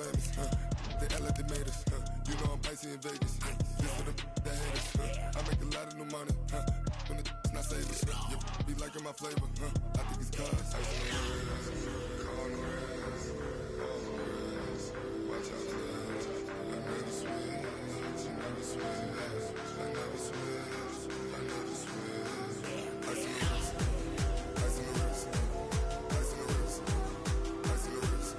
famous, they act like they made us, you know I'm icy in Vegas, this for the that haters, I make a lot of new money, when it's not savers, be liking my flavor, I think it's cause ice on the wrist, on the wrist, watch out for this, I never switch, I never switch, I never switch, I never switch, ice on the wrist, ice on the wrist, ice on the wrist, ice on the wrist, ice on the wrist.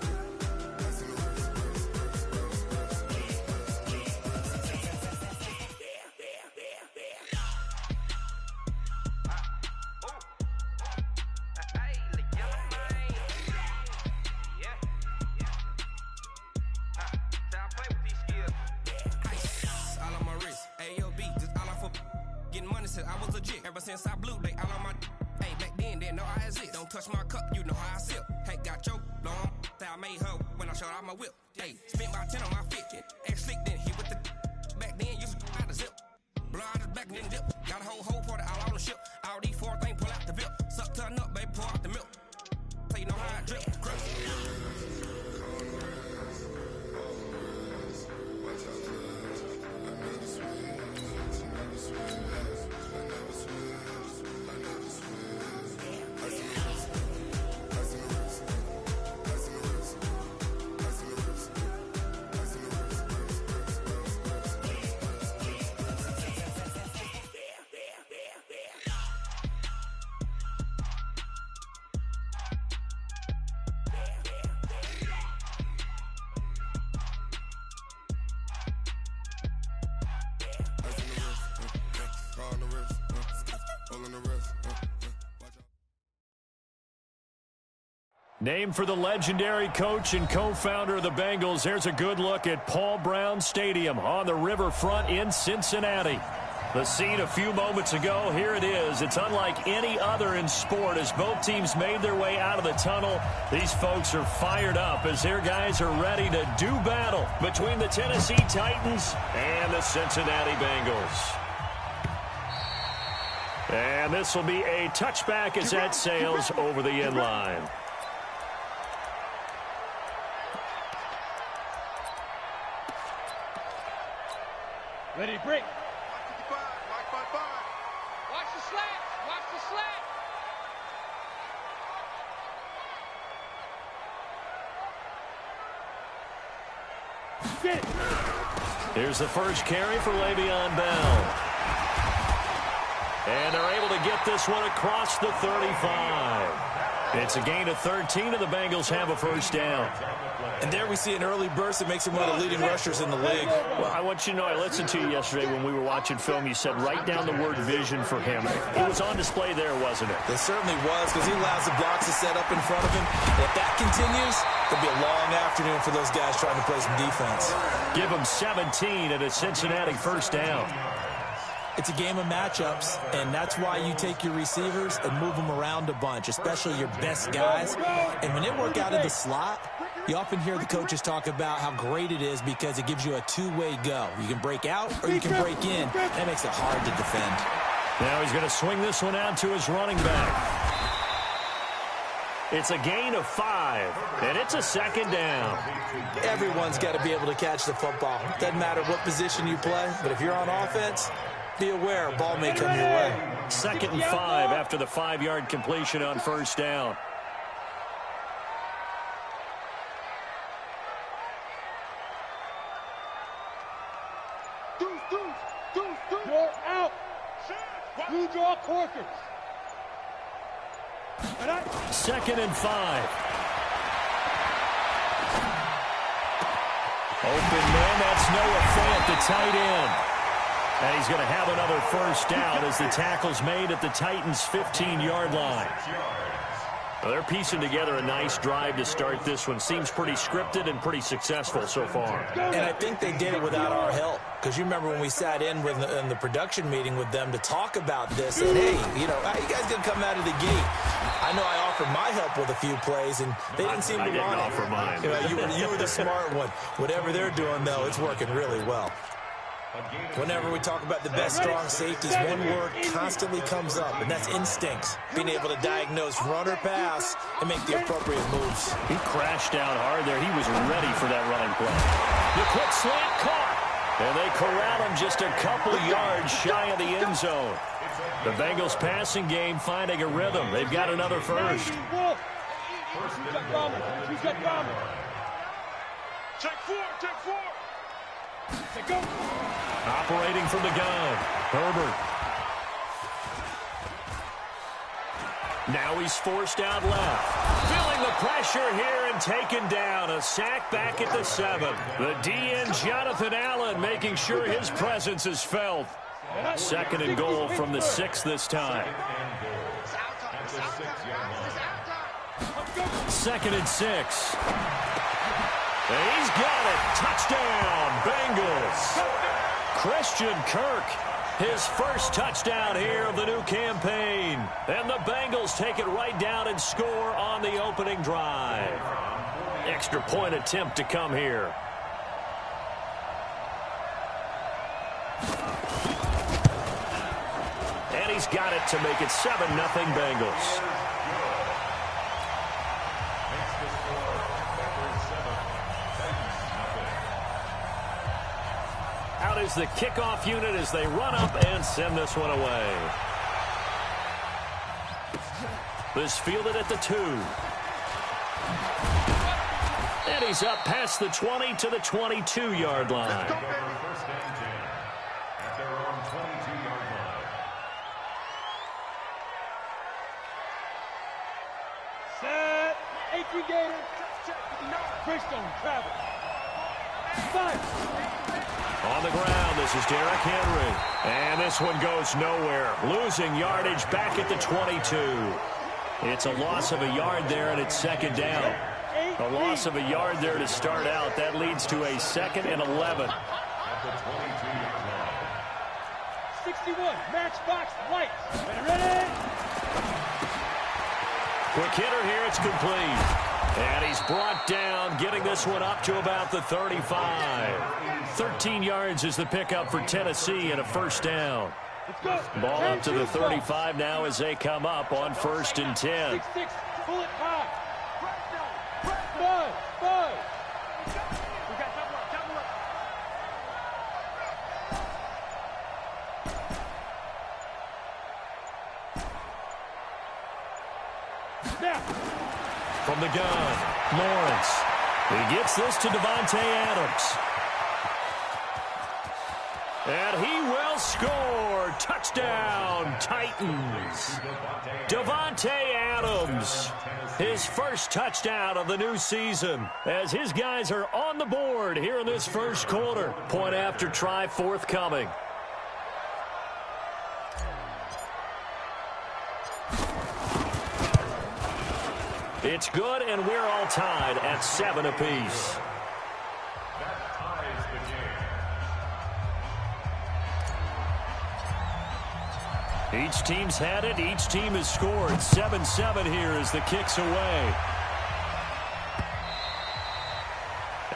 I was legit ever since I blew they all on my hey back then didn't know I exist. Don't touch my cup, you know how I sip. Hey, got your long that I made her when I showed out my whip. Hey, spent about 10 on my fit. Ex slick then hit with the back then used to out the zip. Blow out his back and then dip. Got a whole party all on the ship. All these four things pull out the VIP. Suck turn up, baby, pour out the milk. So you know how I drip. Crush. Named for the legendary coach and co-founder of the Bengals, here's a good look at Paul Brown Stadium on the riverfront in Cincinnati. The scene a few moments ago, here it is. It's unlike any other in sport as both teams made their way out of the tunnel. These folks are fired up as their guys are ready to do battle between the Tennessee Titans and the Cincinnati Bengals. And this will be a touchback as that sails over the end line. Ready to break. Watch the slat. Watch the slat. Get it. Here's the first carry for Le'Veon Bell. And they're able to get this one across the 35. It's a gain of 13, and the Bengals have a first down. And there we see an early burst that makes him one of the leading rushers in the league. Well, I want you to know, I listened to you yesterday when we were watching film. You said write down the word vision for him. It was on display there, wasn't it? It certainly was, because he allows the blocks to set up in front of him. And if that continues, it'll be a long afternoon for those guys trying to play some defense. Give him 17 and a Cincinnati first down. It's a game of matchups, and that's why you take your receivers and move them around a bunch, especially your best guys. And when they work out of the slot, you often hear the coaches talk about how great it is because it gives you a two-way go. You can break out or you can break in. That makes it hard to defend. Now he's going to swing this one out to his running back. It's a gain of 5, and it's a second down. Everyone's got to be able to catch the football. Doesn't matter what position you play, but if you're on offense, be aware a ball may come your way. 2nd and 5 after the 5-yard completion on first down. You're out. You draw quarters. 2nd and 5. Open man, that's Noah Fant, the tight end. And he's going to have another first down as the tackle's made at the Titans' 15-yard line. Well, they're piecing together a nice drive to start this one. Seems pretty scripted and pretty successful so far. And I think they did it without our help. Because you remember when we sat in the production meeting with them to talk about this. And, hey, you know, how you guys going to come out of the gate? I know I offered my help with a few plays, and they didn't seem to want it. I didn't offer mine. You know, you were the smart one. Whatever they're doing, though, it's working really well. Whenever we talk about the best strong safeties, one word constantly comes up, and that's instincts. Being able to diagnose run or pass and make the appropriate moves. He crashed out hard there. He was ready for that running play. The quick slant caught. And they corral him just a couple yards shy of the end zone. The Bengals passing game finding a rhythm. They've got another first. Check four. Go. Operating from the gun, Herbert. Now he's forced out left. Feeling the pressure here and taken down. A sack back at the 7. The DN, Jonathan Allen, making sure his presence is felt. 2nd and goal from the 6 this time. 2nd and 6. And he's got it. Touchdown, Bengals. Christian Kirk, his first touchdown here of the new campaign. And the Bengals take it right down and score on the opening drive. Extra point attempt to come here. And he's got it to make it 7-0 Bengals. Out is the kickoff unit as they run up and send this one away. This fielded at the 2. And he's up past the 20 to the 22-yard line. Set. 18 Gators. Bridgestone travel. Fire. On the ground, this is Derrick Henry. And this one goes nowhere. Losing yardage back at the 22. It's a loss of a yard there, and it's 2nd down. A loss of a yard there to start out. That leads to a 2nd and 11. 61, matchbox white. Ready? Quick hitter here, it's complete. And he's brought down, getting this one up to about the 35. 13 yards is the pickup for Tennessee and a 1st down. Ball up to the 35 now as they come up on 1st and 10. 6-6, pull it high. Bud. We got double up. Snap. From the gun, Lawrence. He gets this to Davante Adams. And he will score. Touchdown, Titans. Davante Adams, his first touchdown of the new season, as his guys are on the board here in this first quarter. Point after try forthcoming. It's good, and we're all tied at 7 apiece. Each team's had it. Each team has scored. 7-7 here as the kick's away.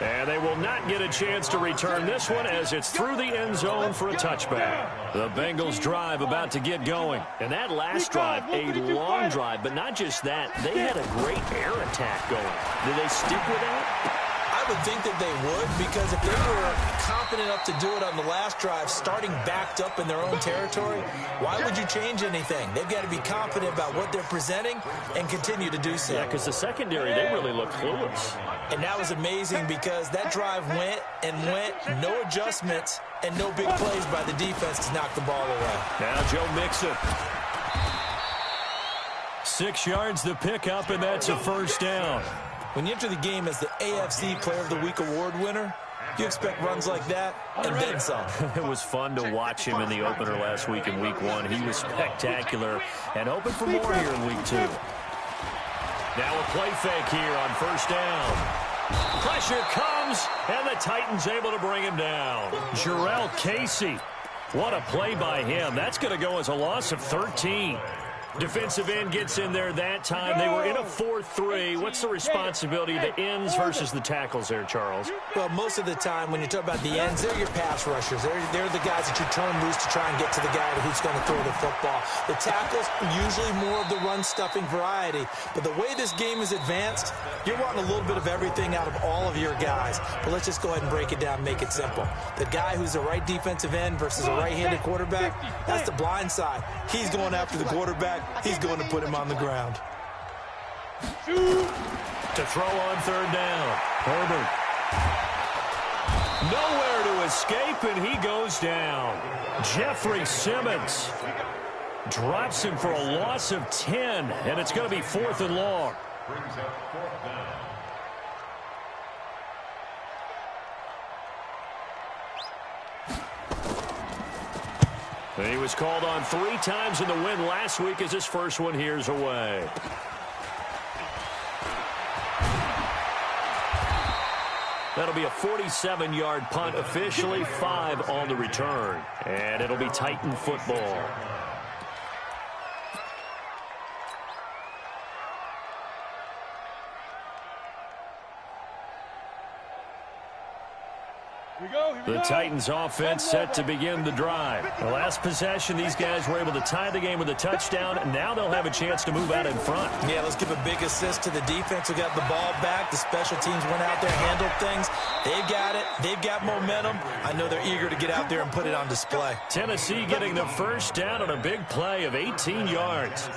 And they will not get a chance to return this one as it's through the end zone for a touchback. The Bengals drive about to get going. And that last drive, a long drive, but not just that. They had a great air attack going. Did they stick with that? I would think that they would, because if they were confident enough to do it on the last drive, starting backed up in their own territory, why would you change anything? They've got to be confident about what they're presenting and continue to do so. Yeah, because the secondary, they really looked clueless. And that was amazing because that drive went and went, no adjustments, and no big plays by the defense to knock the ball away. Now Joe Mixon. 6 yards the pickup, and that's a 1st down. When you enter the game as the AFC Player of the Week award winner, you expect runs like that and then some. It was fun to watch him in the opener last week in Week 1. He was spectacular and hoping for more here in Week 2. Now a play fake here on 1st down. Pressure comes, and the Titans able to bring him down. Jarrell Casey. What a play by him. That's going to go as a loss of 13. Defensive end gets in there that time. They were in a 4-3. What's the responsibility of the ends versus the tackles there, Charles? Well, most of the time when you talk about the ends, they're your pass rushers. They're the guys that you turn loose to try and get to the guy who's going to throw the football. The tackles, usually more of the run-stuffing variety. But the way this game is advanced, you're wanting a little bit of everything out of all of your guys. But let's just go ahead and break it down and make it simple. The guy who's a right defensive end versus a right-handed quarterback, that's the blind side. He's going after the quarterback. He's going to put him on the ground. To throw on third down. Herbert. Nowhere to escape, and he goes down. Jeffrey Simmons drops him for a loss of 10, and it's going to be 4th and long. He was called on 3 times in the win last week as his first one here's away. That'll be a 47-yard punt, officially 5 on the return. And it'll be Titan football. The Titans offense set to begin the drive. The last possession, these guys were able to tie the game with a touchdown, and now they'll have a chance to move out in front. Yeah, let's give a big assist to the defense who got the ball back. The special teams went out there, handled things. They've got it. They've got momentum. I know they're eager to get out there and put it on display. Tennessee getting the first down on a big play of 18 yards.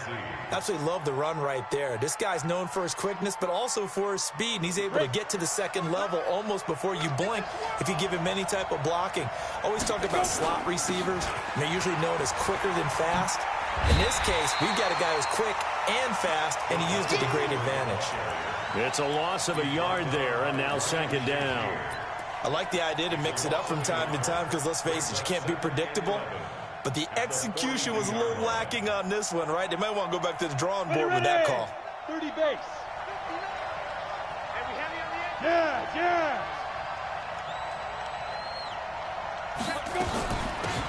Absolutely love the run right there. This guy's known for his quickness, but also for his speed, and he's able to get to the second level almost before you blink if you give him any type of blocking. Always talk about slot receivers, and they're usually known as quicker than fast. In this case, we've got a guy who's quick and fast, and he used it to great advantage. It's a loss of a yard there, and now 2nd down. I like the idea to mix it up from time to time because, let's face it, you can't be predictable. But the execution was a little lacking on this one, right? They might want to go back to the drawing board with that call. 30 base. Yeah.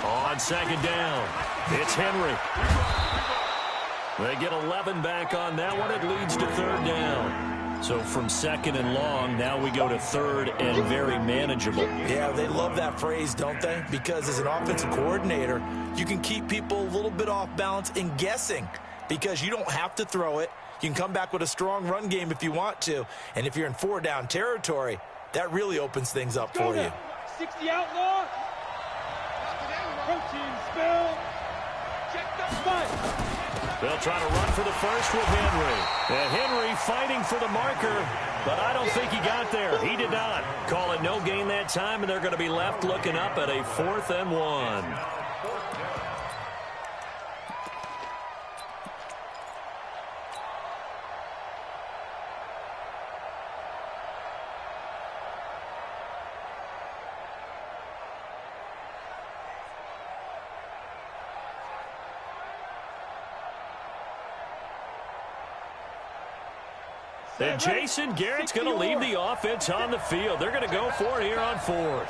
On 2nd down, it's Henry. They get 11 back on that one. It leads to 3rd down. So from 2nd and long, now we go to 3rd and very manageable. Yeah, they love that phrase, don't they? Because as an offensive coordinator, you can keep people a little bit off balance and guessing because you don't have to throw it. You can come back with a strong run game if you want to. And if you're in 4-down territory, that really opens things up for you. 60 outlaw. Protein spill. Check the fight. They'll try to run for the first with Henry. And Henry fighting for the marker, but I don't think he got there. He did not. Call it no gain that time, and they're going to be left looking up at a 4th and 1. And Jason Garrett's going to leave the offense on the field. They're going to go for it here on 4th.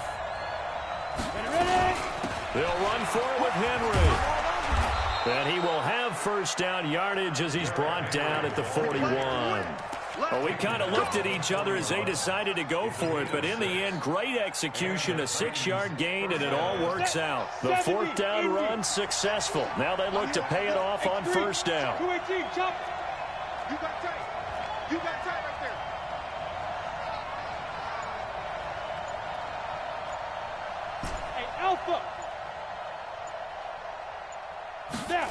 They'll run for it with Henry. And he will have first down yardage as he's brought down at the 41. Well, we kind of looked at each other as they decided to go for it, but in the end, great execution, a 6-yard gain, and it all works out. The 4th down run successful. Now they look to pay it off on 1st down. 218, chop. You got tight. You got tight right there. Hey, Alpha. Snap.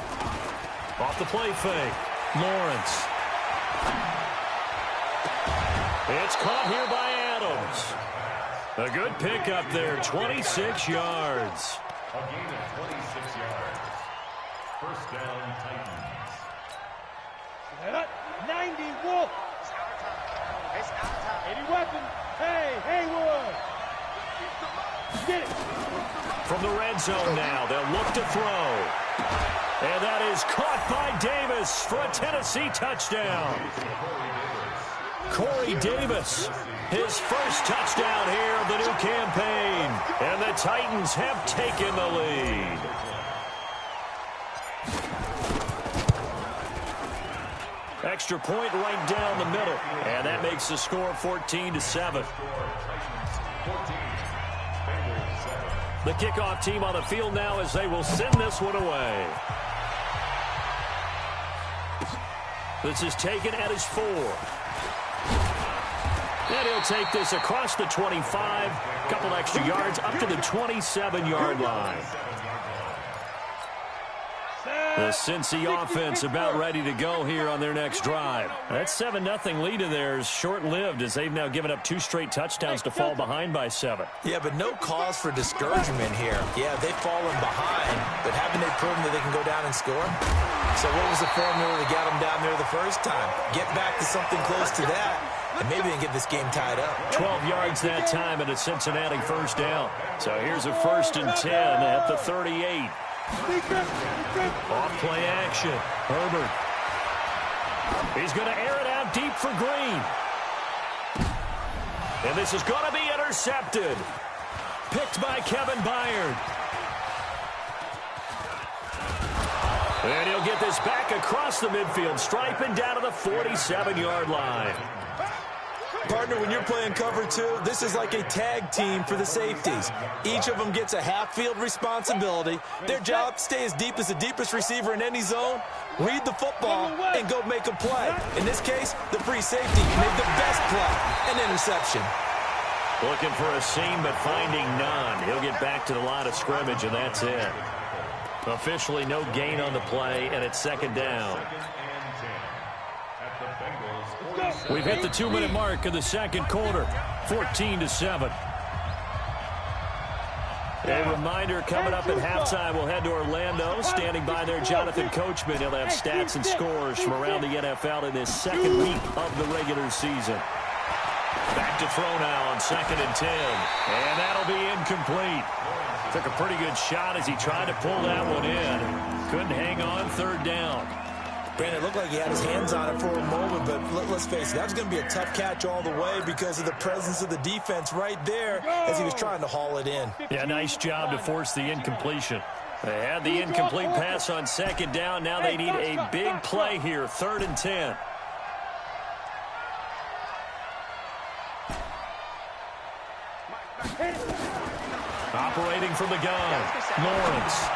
Off the play fake. Lawrence. It's caught here by Adams. A good pickup there, 26 yards. A gain of 26 yards. First down, Titans. 90 Wolf. Any weapon. Hey, Haywood. Get it. From the red zone now, they'll look to throw. And that is caught by Davis for a Tennessee touchdown. Corey Davis, his first touchdown here of the new campaign. And the Titans have taken the lead. extra point right down the middle. And that makes the score 14-7. The kickoff team on the field now as they will send this one away. This is taken at his 4. And he'll take this across the 25. Couple extra yards up to the 27-yard line. The Cincy offense about ready to go here on their next drive. That 7-0 lead of theirs short-lived as they've now given up 2 straight touchdowns to fall behind by 7. Yeah, but no cause for discouragement here. Yeah, they've fallen behind, but haven't they proven that they can go down and score? So what was the formula that got them down there the first time? Get back to something close to that, and maybe they can get this game tied up. 12 yards that time and a Cincinnati first down. So here's a 1st and 10 at the 38. Off play action. Herbert. He's going to air it out deep for Green. And this is going to be intercepted. Picked by Kevin Byard. And he'll get this back across the midfield stripe and down to the 47-yard line. Partner, when you're playing cover 2, this is like a tag team for the safeties. Each of them gets a half-field responsibility. Their job, stay as deep as the deepest receiver in any zone, read the football, and go make a play. In this case, the free safety made the best play, an interception. Looking for a seam, but finding none. He'll get back to the line of scrimmage, and that's it. Officially no gain on the play, and it's 2nd down. We've hit the 2-minute mark of the 2nd quarter, 14-7. A reminder, coming up at halftime, we'll head to Orlando. Standing by there, Jonathan Coachman. He'll have stats and scores from around the NFL in his 2nd week of the regular season. Back to throw now on 2nd and 10. And that'll be incomplete. Took a pretty good shot as he tried to pull that one in. Couldn't hang on 3rd down. Brandon, it looked like he had his hands on it for a moment, but let's face it, that was going to be a tough catch all the way because of the presence of the defense right there as he was trying to haul it in. Yeah, nice job to force the incompletion. They had the incomplete pass on 2nd down. Now they need a big play here, 3rd and 10. Operating from the gun, Lawrence.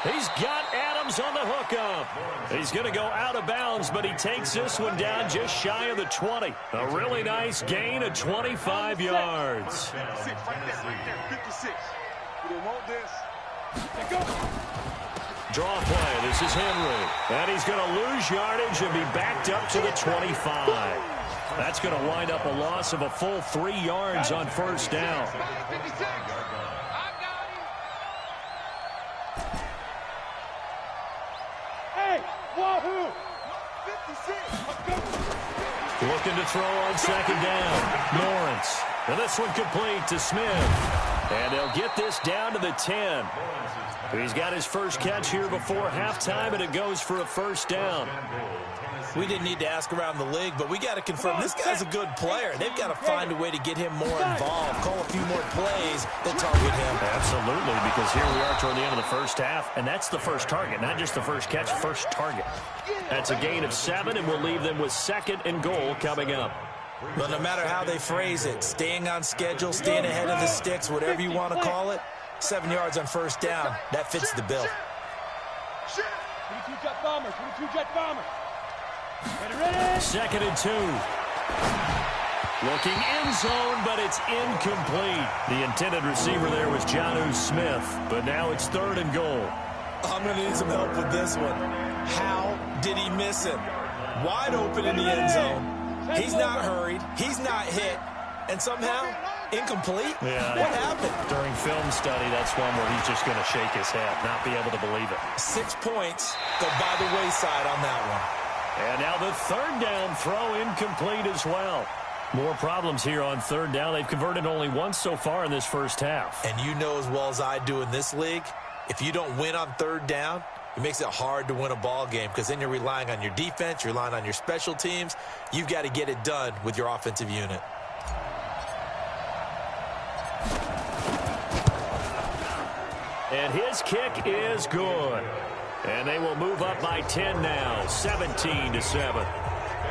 He's got Adams on the hookup. He's going to go out of bounds, but he takes this one down just shy of the 20. A really nice gain of 25 yards. Draw play. This is Henry. And he's going to lose yardage and be backed up to the 25. That's going to wind up a loss of a full 3 yards on 1st down. Looking to throw on 2nd down. Lawrence. And this one complete to Smith. And they'll get this down to the 10. He's got his first catch here before halftime, and it goes for a 1st down. We didn't need to ask around the league, but we got to confirm this guy's a good player. They've got to find a way to get him more involved, call a few more plays that target him. Absolutely, because here we are toward the end of the first half, and that's the first target, not just the first catch, first target. That's a gain of 7, and we'll leave them with 2nd and goal coming up. But no matter how they phrase it, staying on schedule, staying ahead of the sticks, whatever you want to call it, 7 yards on 1st down, that fits the bill. 22 jet bomber, 22 jet bomber. 2nd and 2. Looking end zone, but it's incomplete. The intended receiver there was Jonnu Smith, but now it's 3rd and goal. I'm going to need some help with this one. How did he miss him? Wide open in the end zone. He's not hurried. He's not hit. And somehow, incomplete? Yeah. What happened? During film study, that's one where he's just going to shake his head, not be able to believe it. 6 points go by the wayside on that one. And now the 3rd down throw incomplete as well. More problems here on 3rd down. They've converted only once so far in this first half. And you know as well as I do in this league, if you don't win on 3rd down, it makes it hard to win a ball game because then you're relying on your defense, you're relying on your special teams. You've got to get it done with your offensive unit. And his kick is good. And they will move up by 10 now, 17-7.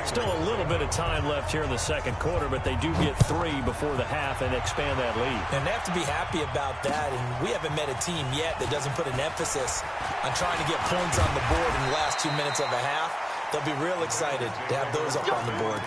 Still a little bit of time left here in the second quarter, but they do get 3 before the half and expand that lead. And they have to be happy about that, and we haven't met a team yet that doesn't put an emphasis on trying to get points on the board in the last 2 minutes of a half. They'll be real excited to have those up on the board.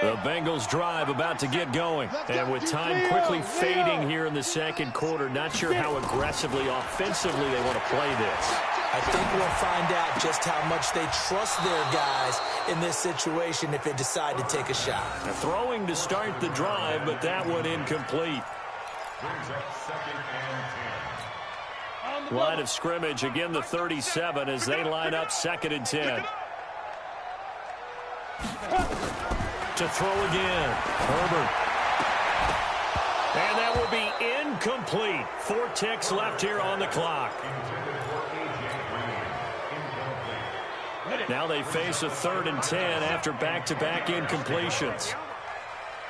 The Bengals drive about to get going. And with time quickly fading here in the second quarter, not sure how aggressively, offensively they want to play this. I think we'll find out just how much they trust their guys in this situation if they decide to take a shot. Now, throwing to start the drive, but that one incomplete. Line of scrimmage, again the 37 as they line up 2nd and 10. To throw again, Herbert. And that will be incomplete. 4 ticks left here on the clock. Now they face a 3rd and 10 after back-to-back incompletions.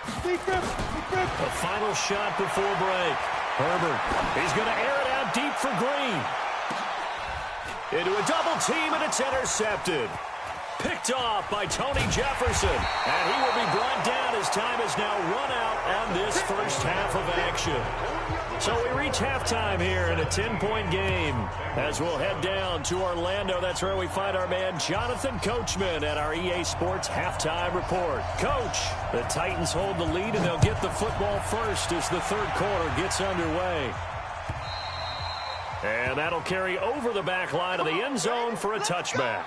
A final shot before break. Herbert, he's going to air it out deep for Green. Into a double team, and it's intercepted. Picked off by Tony Jefferson. And he will be brought down as time has now run out on this first half of action. So we reach halftime here in a 10-point game. As we'll head down to Orlando, that's where we find our man Jonathan Coachman at our EA Sports Halftime Report. Coach, the Titans hold the lead, and they'll get the football first as the third quarter gets underway. And that'll carry over the back line of the end zone for a touchback.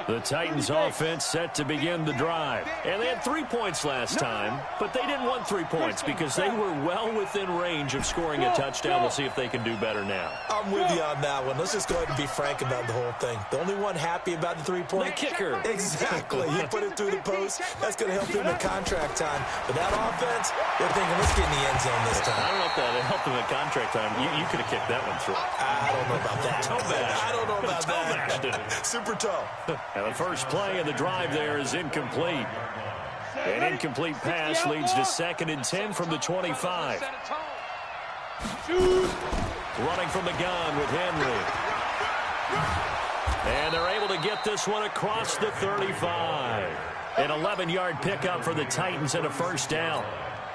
The Titans offense set to begin the drive. And they had 3 points last time, but they didn't want 3 points because they were well within range of scoring a touchdown. We'll see if they can do better now. I'm with you on that one. Let's just go ahead and be frank about the whole thing. The only one happy about the 3-point. The kicker. Exactly. You put it through the post. That's going to help him in contract time. But that offense, they're thinking, let's get in the end zone this time. I don't know if that helped him in contract time. You could have kicked that one through. I don't know about that. I don't know about that. Super toe. And the first play of the drive there is incomplete. An incomplete pass leads to 2nd and 10 from the 25. Running from the gun with Henry. And they're able to get this one across the 35. An 11-yard pickup for the Titans and a first down.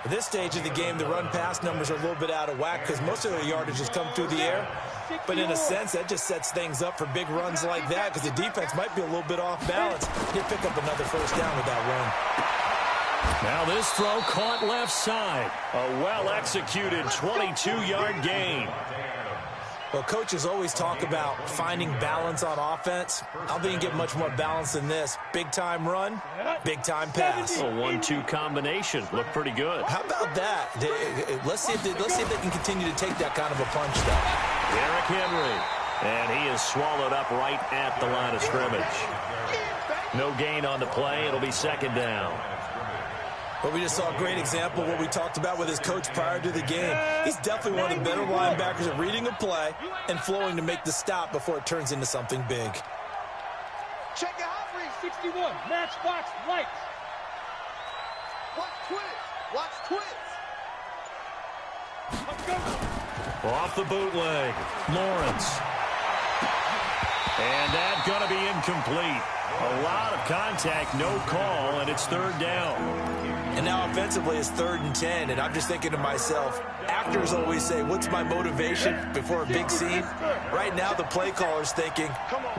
At this stage of the game, the run-pass numbers are a little bit out of whack because most of their yardage has come through the air. But in a sense, that just sets things up for big runs like that because the defense might be a little bit off balance. He'll pick up another first down with that run. Now this throw caught left side. A well-executed 22-yard gain. Well, coaches always talk about finding balance on offense. I don't think you can get much more balance than this. Big-time run, big-time pass. A 1-2 combination. Looked pretty good. How about that? Let's see if they can continue to take that kind of a punch, though. Derrick Henry. And he is swallowed up right at the line of scrimmage. No gain on the play. It'll be 2nd down. But we just saw a great example of what we talked about with his coach prior to the game. He's definitely one of the better linebackers at reading a play and flowing to make the stop before it turns into something big. Check it out, 61. Matchbox lights. Watch twist. Watch twist. Let's go. Off the bootleg. Lawrence. And that's going to be incomplete. A lot of contact, no call, and it's 3rd down. And now offensively it's 3rd and 10, and I'm just thinking to myself, actors always say, what's my motivation before a big scene? Right now the play caller's thinking,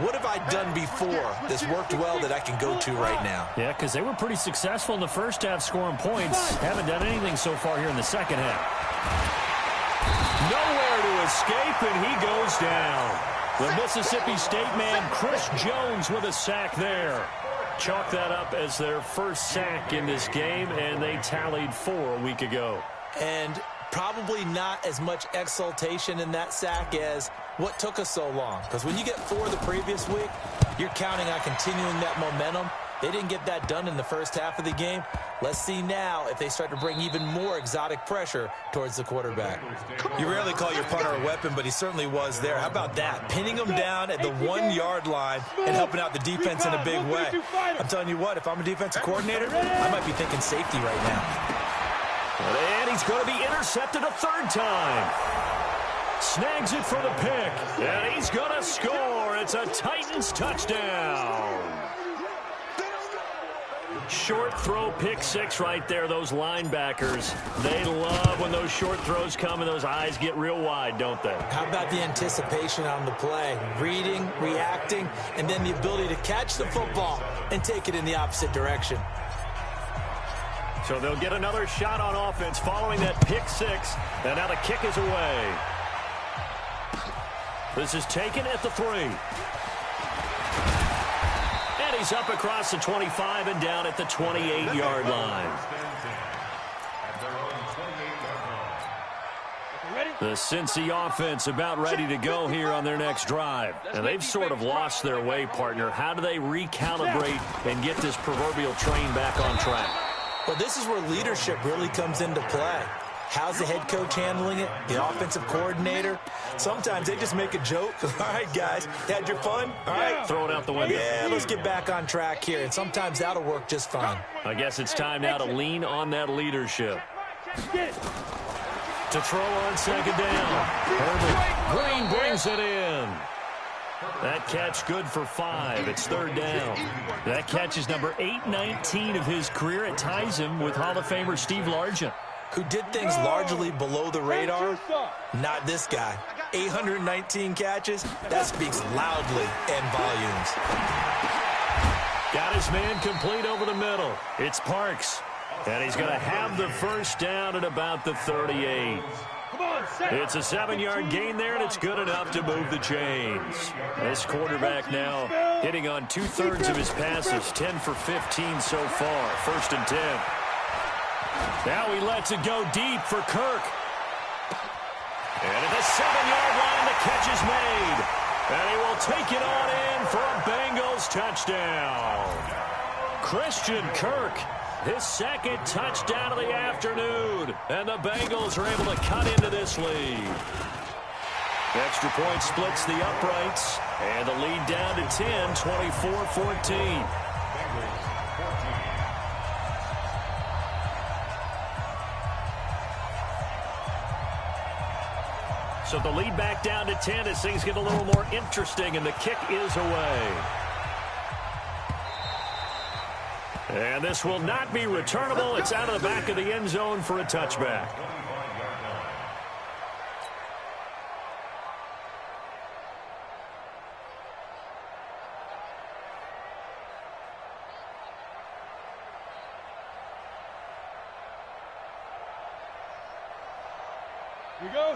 what have I done before that's worked well that I can go to right now? Yeah, because they were pretty successful in the first half scoring points. Haven't done anything so far here in the second half. Nowhere to escape, and he goes down. The Mississippi State man, Chris Jones, with a sack there. Chalk that up as their first sack in this game, and they tallied 4 a week ago. And probably not as much exultation in that sack as what took us so long. Because when you get 4 the previous week, you're counting on continuing that momentum They didn't get that done in the first half of the game. Let's see now if they start to bring even more exotic pressure towards the quarterback. You rarely call your punter a weapon, but he certainly was there. How about that? Pinning him down at the 1-yard line and helping out the defense in a big way. I'm telling you what, if I'm a defensive coordinator, I might be thinking safety right now. And he's going to be intercepted a third time. Snags it for the pick, and he's going to score. It's a Titans touchdown. Short throw, pick six right there. Those linebackers, they love when those short throws come and those eyes get real wide, don't they? How about the anticipation on the play? Reading, reacting, and then the ability to catch the football and take it in the opposite direction. So they'll get another shot on offense following that pick six, and now the kick is away. This is taken at the 3. And he's up across the 25 and down at the 28-yard line. The Cincy offense about ready to go here on their next drive. And they've sort of lost their way, partner. How do they recalibrate and get this proverbial train back on track? Well, this is where leadership really comes into play. How's the head coach handling it? The offensive coordinator? Sometimes they just make a joke. All right, guys, had your fun? All right. Throw it out the window. Yeah, let's get back on track here. And sometimes that'll work just fine. I guess it's time now to lean on that leadership. To throw on second down. Herbert Green brings it in. That catch good for 5. It's third down. That catch is number 819 of his career. It ties him with Hall of Famer Steve Largent, who did things largely below the radar. Not this guy. 819 catches, that speaks loudly in volumes. Got his man complete over the middle. It's Parks. And he's going to have the first down at about the 38. It's a 7-yard gain there, and it's good enough to move the chains. This quarterback now hitting on 2/3 of his passes, 10 for 15 so far. First and 10. Now he lets it go deep for Kirk. And at the 7-yard line, the catch is made. And he will take it on in for a Bengals touchdown. Christian Kirk, his second touchdown of the afternoon. And the Bengals are able to cut into this lead. Extra point splits the uprights. And the lead down to 10, 24-14. So the lead back down to 10 as things get a little more interesting, and the kick is away. And this will not be returnable. It's out of the back of the end zone for a touchback.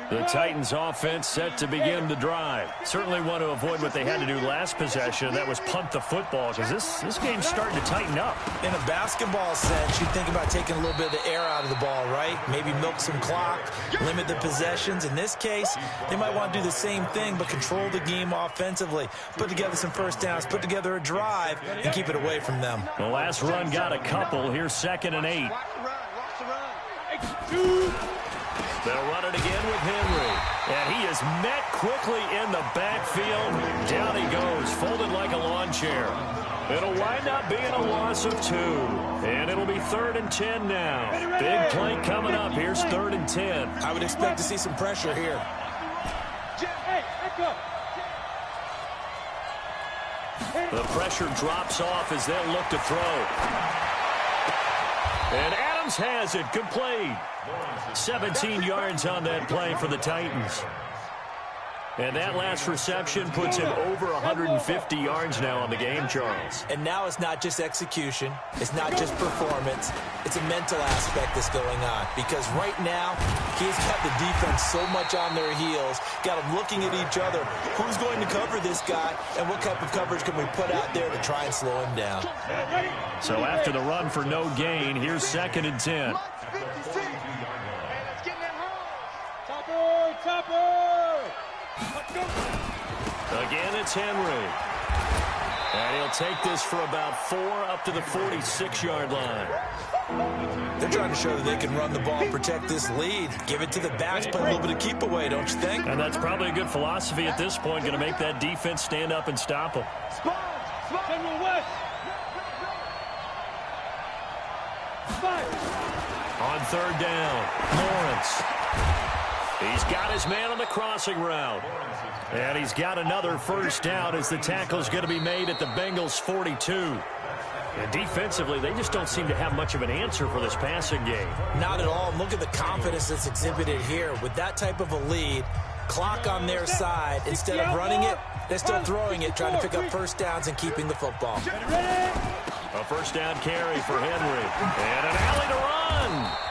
The Titans offense set to begin the drive. Certainly want to avoid what they had to do last possession, and that was punt the football, because this game's starting to tighten up. In a basketball sense, you think about taking a little bit of the air out of the ball, right? Maybe milk some clock, limit the possessions. In this case, they might want to do the same thing, but control the game offensively. Put together some first downs, put together a drive, and keep it away from them. The last run got a couple. Here's 2nd and 8. They'll run it again with Henry. And he is met quickly in the backfield. Down he goes, folded like a lawn chair. It'll wind up being a loss of 2. And it'll be 3rd and 10 now. Big play coming up. Here's 3rd and 10. I would expect to see some pressure here. The pressure drops off as they'll look to throw. And Adams has it, complete. 17 yards on that play for the Titans. And that last reception puts him over 150 yards now on the game, Charles. And now it's not just execution. It's not just performance. It's a mental aspect that's going on. Because right now, he's got the defense so much on their heels, got them looking at each other. Who's going to cover this guy, and what type of coverage can we put out there to try and slow him down? So after the run for no gain, here's 2nd and 10. Topper! Again, it's Henry. And he'll take this for about 4 up to the 46-yard line. They're trying to show that they can run the ball and protect this lead. Give it to the backs, play a little bit of keep away, don't you think? And that's probably a good philosophy at this point, going to make that defense stand up and stop them. On third down, Lawrence. He's got his man on the crossing route. And he's got another first down as the tackle's going to be made at the Bengals' 42. And defensively, they just don't seem to have much of an answer for this passing game. Not at all. Look at the confidence that's exhibited here. With that type of a lead, clock on their side, instead of running it, they're still throwing it, trying to pick up first downs and keeping the football. A first down carry for Henry. And an alley to run.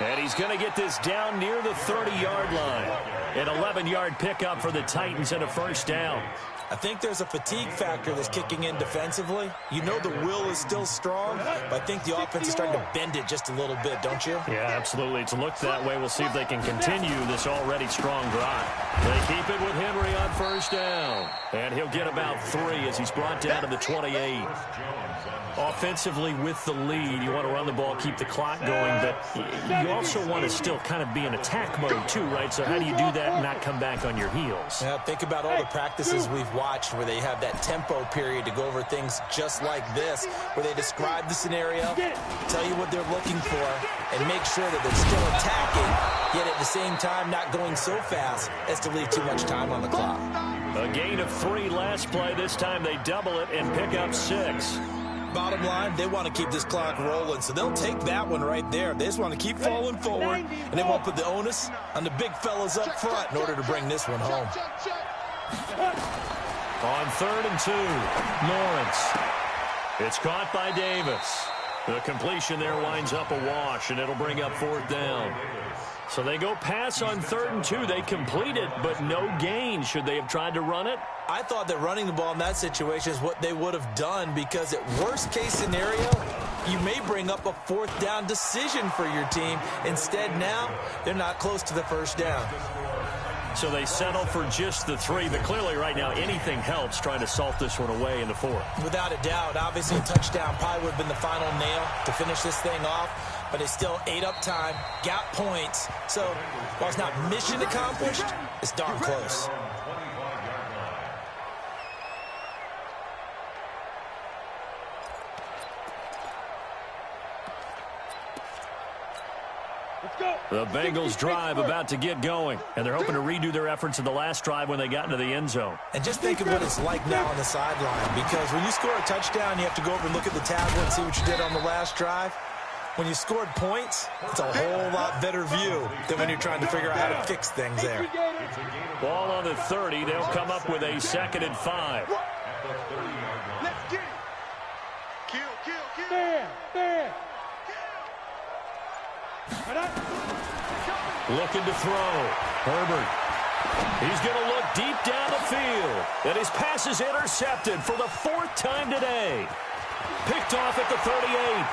And he's going to get this down near the 30-yard line. An 11-yard pickup for the Titans and a first down. I think there's a fatigue factor that's kicking in defensively. You know the will is still strong, but I think the offense is starting to bend it just a little bit, don't you? Yeah, absolutely. It's looked that way. We'll see if they can continue this already strong drive. They keep it with Henry on first down. And he'll get about 3 as he's brought down to the 28. Offensively with the lead, you want to run the ball, keep the clock going, but you also want to still kind of be in attack mode too, right? So how do you do that and not come back on your heels? Yeah, think about all the practices we've watched where they have that tempo period to go over things just like this, where they describe the scenario, tell you what they're looking for, and make sure that they're still attacking, yet at the same time not going so fast as to leave too much time on the clock. A gain of 3 last play. This time they double it and pick up 6. Bottom line, they want to keep this clock rolling, so they'll take that one right there. They just want to keep falling forward, and they won't put the onus on the big fellas up front in order to bring this one home. On 3rd and 2, Lawrence. It's caught by Davis. The completion there winds up a wash, and it'll bring up 4th down. So they go pass on 3rd and 2. They complete it, but no gain. Should they have tried to run it? I thought that running the ball in that situation is what they would have done, because at worst case scenario, you may bring up a 4th down decision for your team. Instead, now, they're not close to the first down. So they settle for just the 3, but clearly right now anything helps trying to salt this one away in the 4th. Without a doubt, obviously a touchdown probably would have been the final nail to finish this thing off, but it's still ate up time, got points. So while it's not mission accomplished, it's darn close. The Bengals drive about to get going, and they're hoping to redo their efforts in the last drive when they got into the end zone. And just think of what it's like now on the sideline, because when you score a touchdown, you have to go over and look at the tablet and see what you did on the last drive. When you scored points, it's a whole lot better view than when you're trying to figure out how to fix things there. Ball on the 30. They'll come up with a 2nd and 5. Let's get it. Kill. Bam. Looking to throw. Herbert. He's going to look deep down the field. And his pass is intercepted for the 4th time today. Picked off at the 38.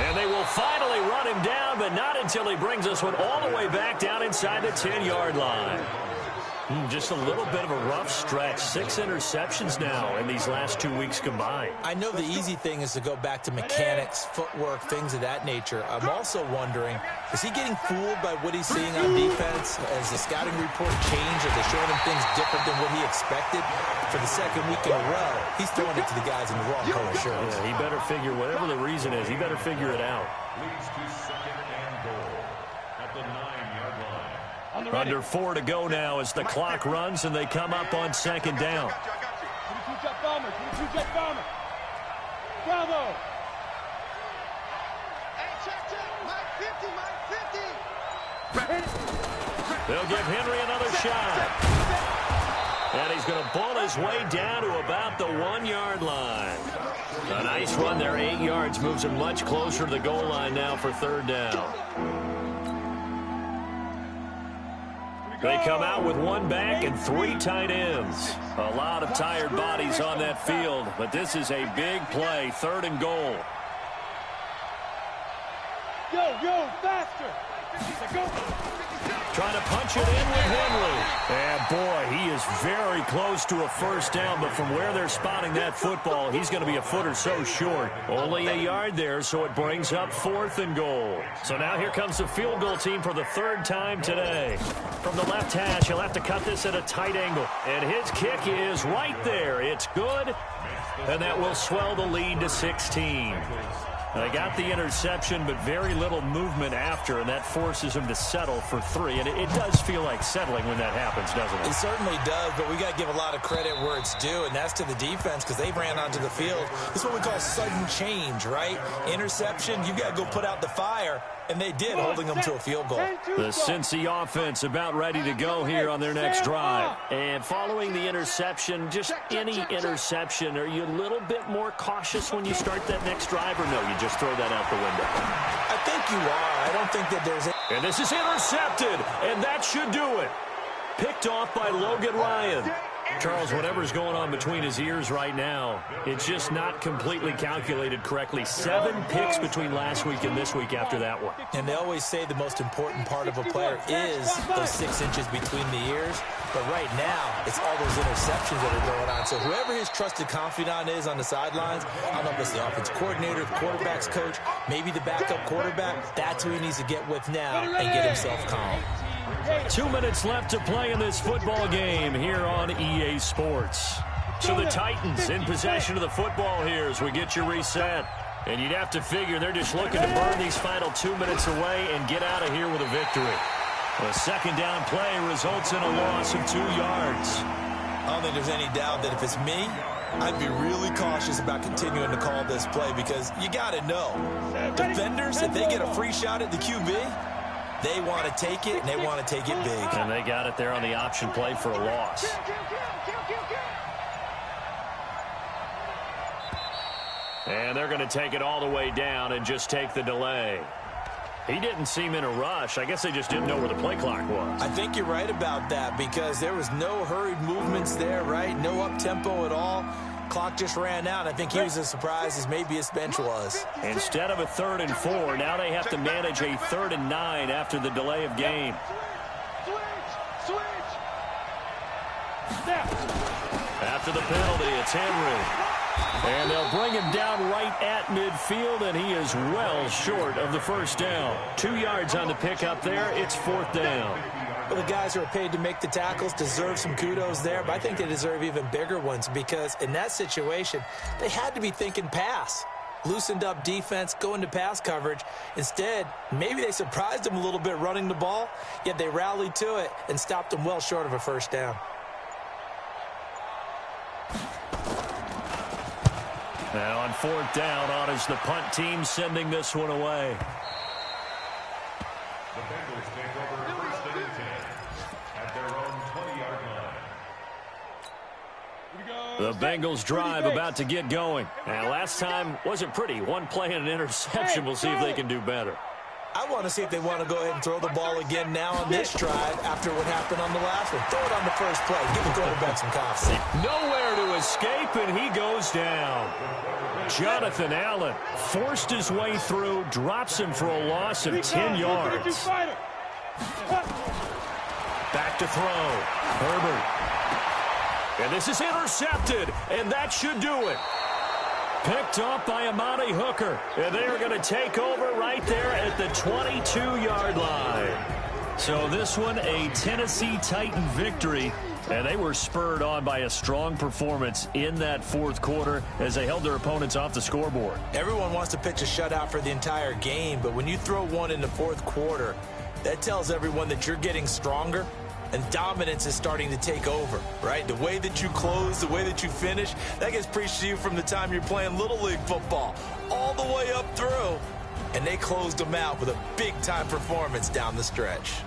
And they will finally run him down, but not until he brings us one all the way back down inside the 10-yard line. Just a little bit of a rough stretch. 6 interceptions now in these last 2 weeks combined. I know the easy thing is to go back to mechanics, footwork, things of that nature. I'm also wondering, is he getting fooled by what he's seeing on defense? Has the scouting report changed? Are they showing him things different than what he expected? For the 2nd week in a row, he's throwing it to the guys in the wrong color shirts. Yeah, he better figure, whatever the reason is, he better figure it out. Leads to 2nd and goal at the 9-yard line. Under 4 to go now as the clock runs and they come up on 2nd down. 22 jet bomber. Bravo. Hey, check. Mike 50. They'll give Henry another shot. And he's going to pull his way down to about the 1-yard line. A nice run there, 8 yards, moves him much closer to the goal line now for 3rd down. They come out with 1 back and 3 tight ends. A lot of tired bodies on that field, but this is a big play, 3rd and goal. Yo, faster. Go. Trying to punch it in with Henry. And, boy, he is very close to a first down, but from where they're spotting that football, he's going to be a foot or so short. Only a yard there, so it brings up 4th and goal. So now here comes the field goal team for the 3rd time today. From the left hash, he'll have to cut this at a tight angle. And his kick is right there. It's good, and that will swell the lead to 16. They got the interception, but very little movement after, and that forces them to settle for 3. And it does feel like settling when that happens, doesn't it? It certainly does, but we got to give a lot of credit where it's due, and that's to the defense because they ran onto the field. This is what we call sudden change, right? Interception, you got to go put out the fire, and they did, holding them to a field goal. The Cincy offense about ready to go here on their next drive. And following the interception, just any interception, are you a little bit more cautious when you start that next drive, or no, you just throw that out the window? I think you are. I don't think that there's... And this is intercepted, and that should do it. Picked off by Logan Ryan. Charles, whatever's going on between his ears right now, it's just not completely calculated correctly. 7 picks between last week and this week after that one. And they always say the most important part of a player is those 6 inches between the ears. But right now, it's all those interceptions that are going on. So whoever his trusted confidant is on the sidelines, I don't know if it's the offensive coordinator, the quarterback's coach, maybe the backup quarterback, that's who he needs to get with now and get himself calm. 2 minutes left to play in this football game here on EA Sports. So the Titans in possession of the football here as we get you reset. And you'd have to figure they're just looking to burn these final 2 minutes away and get out of here with a victory. A second down play results in a loss of 2 yards. I don't think there's any doubt that if it's me, I'd be really cautious about continuing to call this play because you got to know. Defenders, if they get a free shot at the QB, they want to take it, and they want to take it big. And they got it there on the option play for a loss. And they're going to take it all the way down and just take the delay. He didn't seem in a rush. I guess they just didn't know where the play clock was. I think you're right about that because there was no hurried movements there, right? No up-tempo at all. Clock just ran out. I think he was as surprised as maybe his bench was. Instead of a 3rd and 4, now they have to manage a 3rd and 9 after the delay of game. Switch. After the penalty, it's Henry. And they'll bring him down right at midfield, and he is well short of the first down. 2 yards on the pickup there. It's 4th down. Well, the guys who are paid to make the tackles deserve some kudos there, but I think they deserve even bigger ones because in that situation, they had to be thinking pass. Loosened up defense, going to pass coverage. Instead, maybe they surprised them a little bit running the ball, yet they rallied to it and stopped them well short of a first down. Now on 4th down, on is the punt team sending this one away. The Bengals take over 1st and 10 at their own 20-yard line. The Bengals drive about to get going. And last time wasn't pretty. One play and an interception. We'll see if they can do better. I want to see if they want to go ahead and throw the ball again now on this drive after what happened on the last one. Throw it on the first play. Give the quarterback some confidence. Nowhere to escape, and he goes down. Jonathan Allen forced his way through, drops him for a loss of 10 yards. Back to throw. Herbert. And this is intercepted, and that should do it. Picked off by Amani Hooker. And they are going to take over right there at the 22-yard line. So this one, a Tennessee Titan victory. And they were spurred on by a strong performance in that 4th quarter as they held their opponents off the scoreboard. Everyone wants to pitch a shutout for the entire game, but when you throw one in the 4th quarter, that tells everyone that you're getting stronger and dominance is starting to take over, right? The way that you close, the way that you finish, that gets preached to you from the time you're playing Little League football all the way up through. And they closed them out with a big-time performance down the stretch.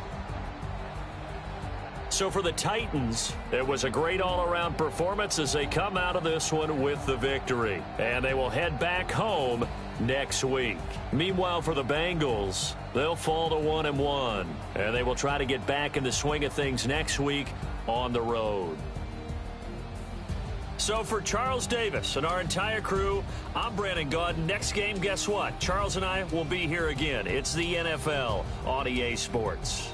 So for the Titans, it was a great all-around performance as they come out of this one with the victory. And they will head back home next week. Meanwhile, for the Bengals, they'll fall to 1-1. And they will try to get back in the swing of things next week on the road. So for Charles Davis and our entire crew, I'm Brandon Gaudin. Next game, guess what? Charles and I will be here again. It's the NFL on EA Sports.